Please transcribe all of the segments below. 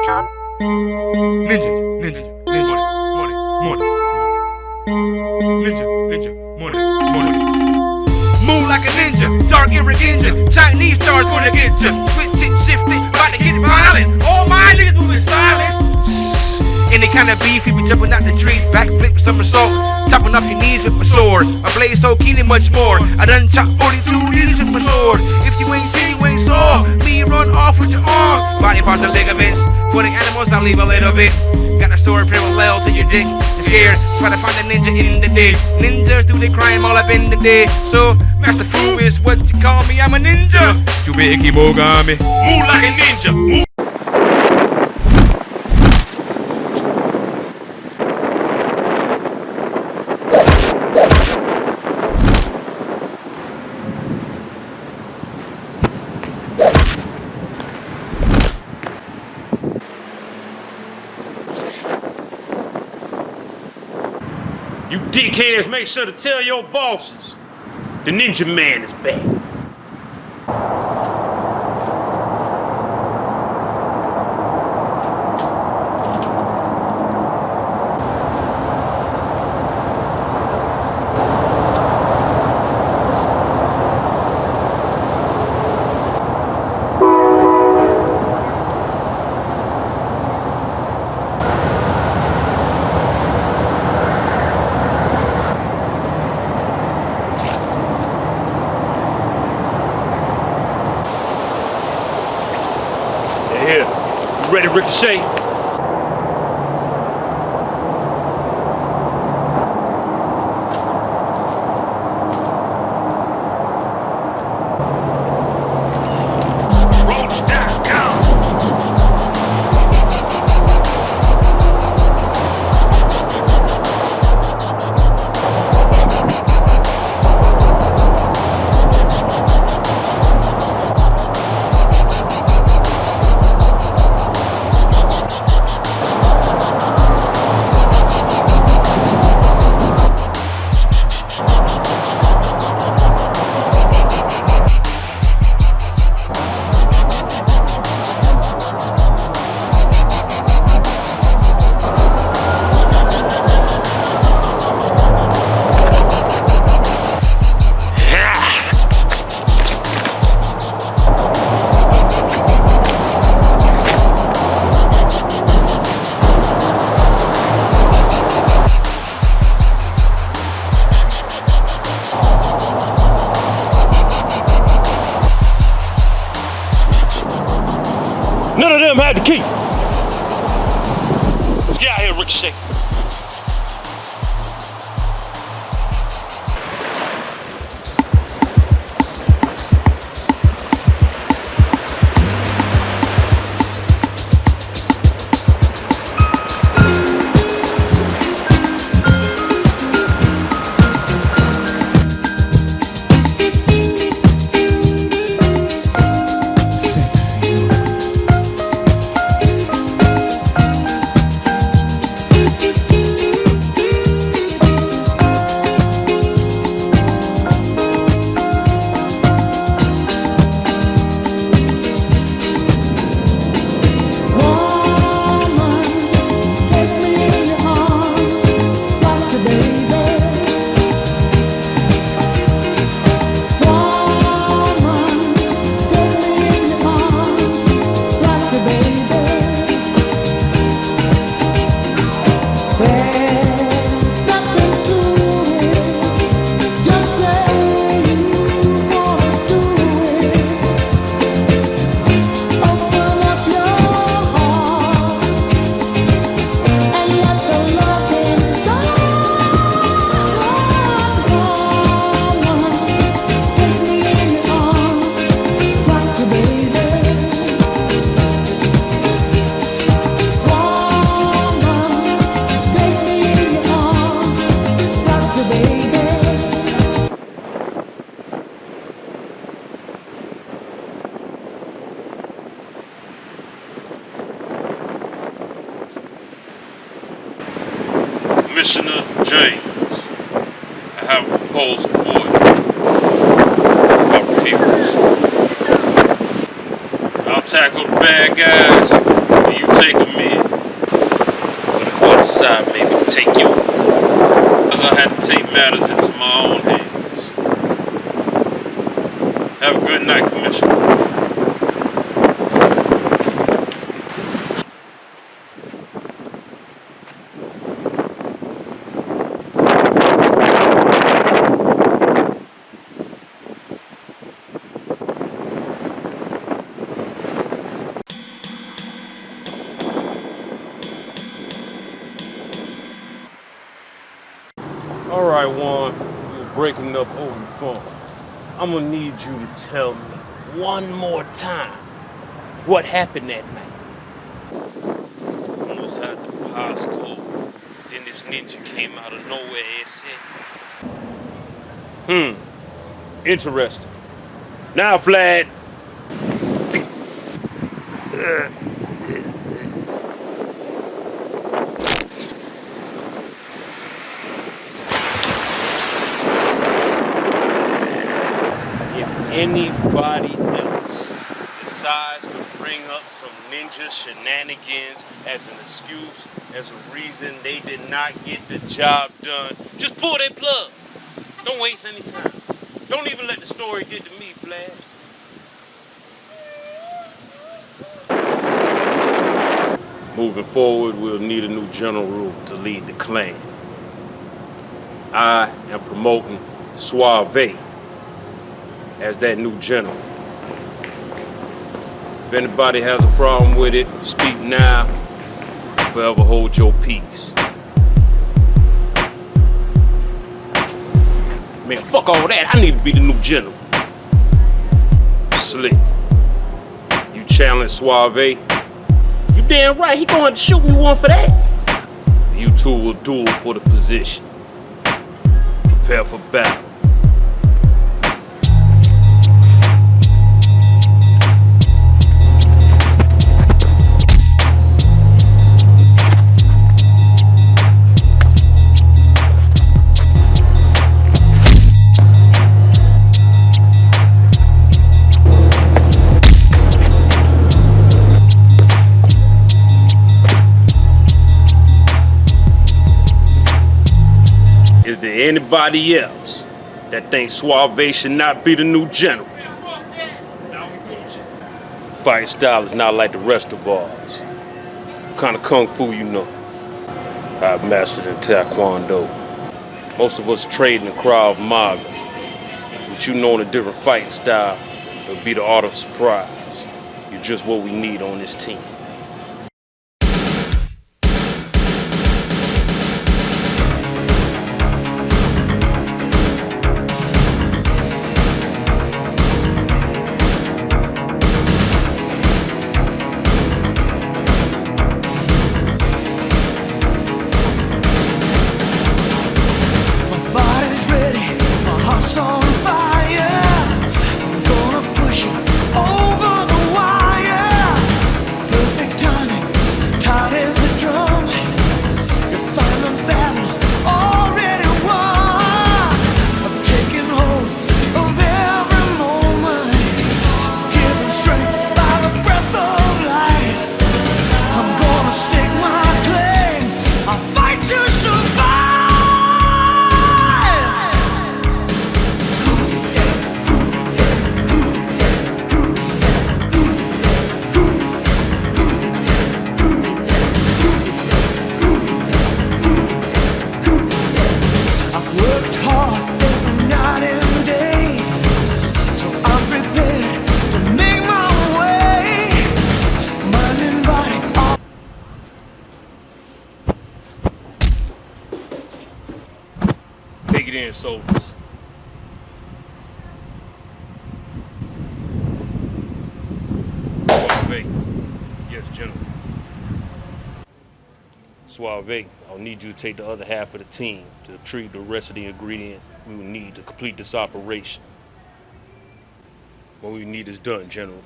Roach.Kom. Ninja, money. Ninja, money. Move like a ninja, dark earring ninja. Chinese stars gonna get ya. Switch it, shift it, about to get violent. All my niggas moving silent. Any kind of beef, we be jumping out the trees, backflip, somersault, chopping off your knees with my sword. My blade so keen and much more. I done chopped 42 knees with my sword. If you ain't seen, you ain't saw me run off with your arm. Body parts and ligaments. For the animals, I'll leave a little bit. Got a sword parallel to your dick. You're scared, try to find a ninja in the day. Ninjas do their crime all up in the day. So, Master Fu is what you call me, I'm a ninja. Jubeki Mogami. Move like a ninja. Move. You dickheads, make sure to tell your bosses the Ninjahman is back. Here, you ready, Ricochet? Roach.Kom. None of them had the key. Let's get out here, Ricochet. Commissioner James, I have a proposal for you. If I refuse, I'll tackle the bad guys and you take decide maybe to take you. Because I had to take matters into my own hands. Have a good night, Commissioner. All right, Juan, we're breaking up over the phone. I'm gonna need you to tell me one more time what happened that night. Almost had the passcode. Then this ninja came out of nowhere and said, Interesting. Now, Vlad. Anybody else decides to bring up some ninja shenanigans as an excuse, as a reason they did not get the job done, just pull that plug. Don't waste any time. Don't even let the story get to me, Flash. Moving forward, we'll need a new general to lead the clan. I am promoting Suave as that new general. If anybody has a problem with it, speak now, forever hold your peace. Man, fuck all that, I need to be the new general. Slick, you challenge Suave? You damn right, he going to shoot me one for that. You two will duel for the position. Prepare for battle. Is there anybody else that thinks Suave should not be the new general? Fight style is not like the rest of ours. What kind of kung fu you know? I've mastered in Taekwondo. Most of us trade in the Krav Maga. But you know in a different fight style, it'll be the art of surprise. You're just what we need on this team. On fire, I'm gonna push it over the wire. Perfect timing, tight as a drum. You find the battles already won. I'm taking hold of every moment, given strength by the breath of life. I'm gonna stake my claim. I fight to survive. take it in, soldiers. Suave. Yes, General. Suave, I'll need you to take the other half of the team to retrieve the rest of the ingredient we will need to complete this operation. What we need is done, General.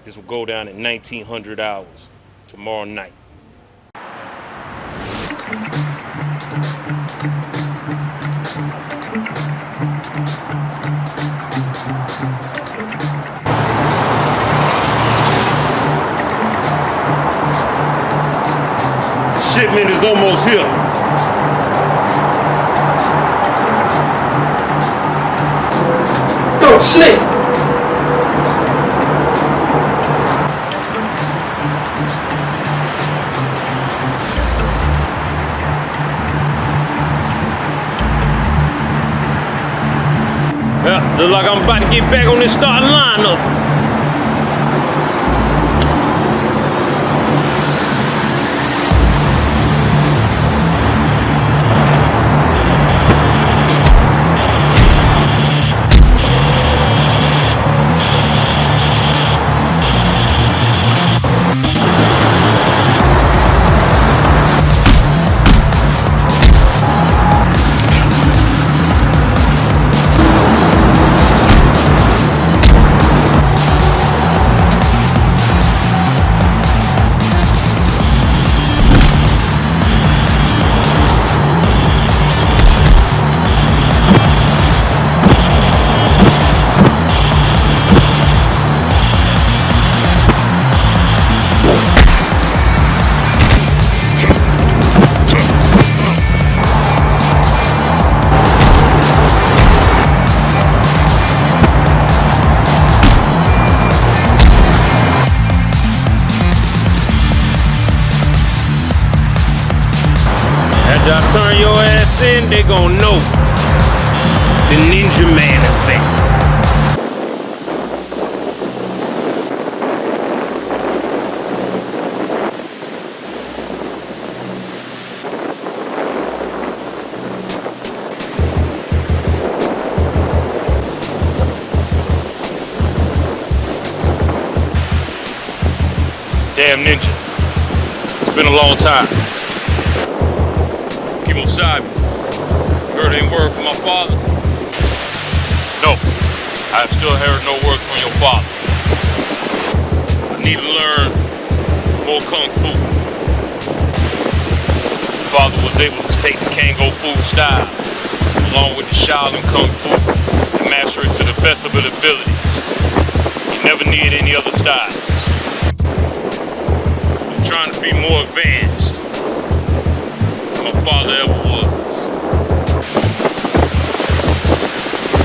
This will go down at 1900 hours tomorrow night. shipment is almost here. Go, slick. Yeah, look like I'm about to get back on this starting lineup. After I turn your ass in, they gon' know the Ninjahman effect. Damn ninja. It's been a long time. Keep on side me. Heard any word from my father? No. I have still heard no word from your father. I need to learn more kung fu. My father was able to take the Kango Fu style along with the Shaolin Kung Fu and master it to the best of his abilities. He never needed any other styles. I'm trying to be more advanced than my father ever was.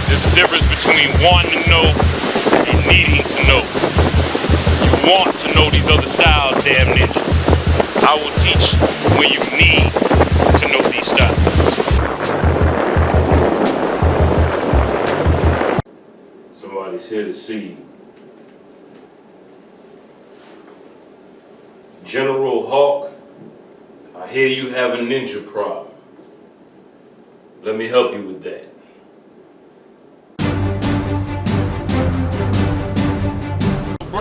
There's a difference between wanting to know and needing to know. You want to know these other styles, damn ninja. I will teach you when you need to know these styles. Somebody's here to see you. General Hawk, I hear you have a ninja problem. Let me help you with that.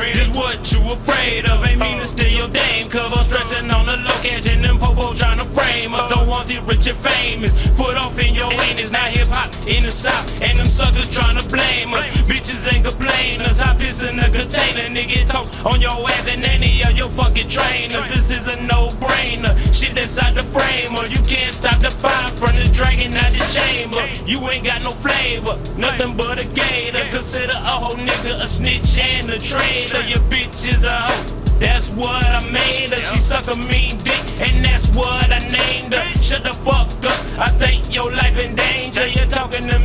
Is what you afraid of, ain't mean to steal your dame. Cause I'm stressing on the location, them popo trying to frame us. Don't want to see rich and famous. Foot off in your anus, not hip hop in the south. And them suckers trying to blame us. Bitches ain't complainers, I piss in the container. Nigga toast on your ass and any of your fucking trainers. This is a no-brainer, shit that's out the frame. Or you can't stop the fire from the dragon out the chamber. You ain't got no flavor, nothing but a gator. Consider a whole nigga a snitch and a traitor. Your bitch is a hoe, that's what I made her. She suck a mean dick, and that's what I named her. Shut the fuck up, I think your life in danger. You're talking to